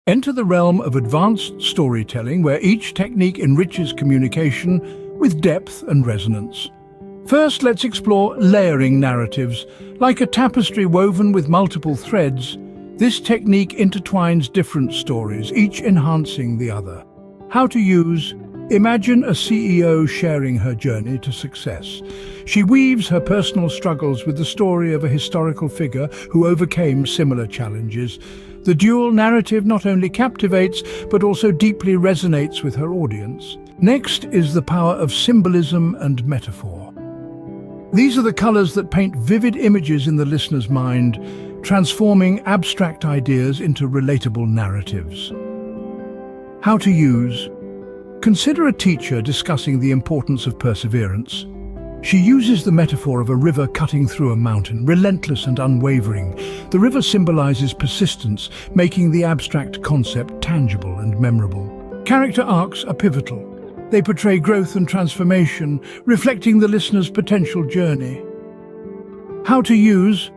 Enter the realm of advanced storytelling, where each technique enriches communication with depth and resonance. First, let's explore layering narratives. Like a tapestry woven with multiple threads, this technique intertwines different stories, each enhancing the other. How to use: imagine a CEO sharing her journey to success. She weaves her personal struggles with the story of a historical figure who overcame similar challenges. The dual narrative not only captivates, but also deeply resonates with her audience. Next is the power of symbolism and metaphor. These are the colors that paint vivid images in the listener's mind, transforming abstract ideas into relatable narratives. How to use: consider a teacher discussing the importance of perseverance. She uses the metaphor of a river cutting through a mountain, relentless and unwavering. The river symbolizes persistence, making the abstract concept tangible and memorable. Character arcs are pivotal. They portray growth and transformation, reflecting the listener's potential journey. How to use: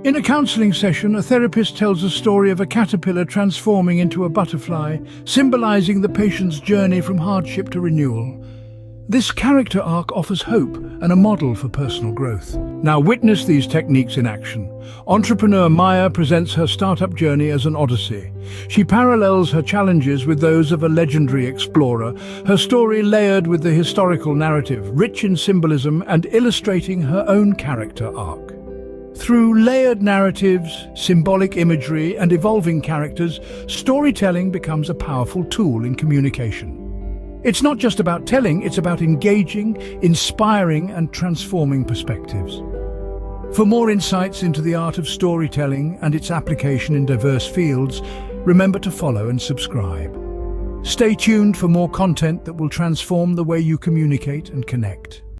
in a counseling session, a therapist tells a story of a caterpillar transforming into a butterfly, symbolizing the patient's journey from hardship to renewal. This character arc offers hope and a model for personal growth. Now witness these techniques in action. Entrepreneur Maya presents her startup journey as an odyssey. She parallels her challenges with those of a legendary explorer, her story layered with the historical narrative, rich in symbolism and illustrating her own character arc. Through layered narratives, symbolic imagery, and evolving characters, storytelling becomes a powerful tool in communication. It's not just about telling, it's about engaging, inspiring, and transforming perspectives. For more insights into the art of storytelling and its application in diverse fields, remember to follow and subscribe. Stay tuned for more content that will transform the way you communicate and connect.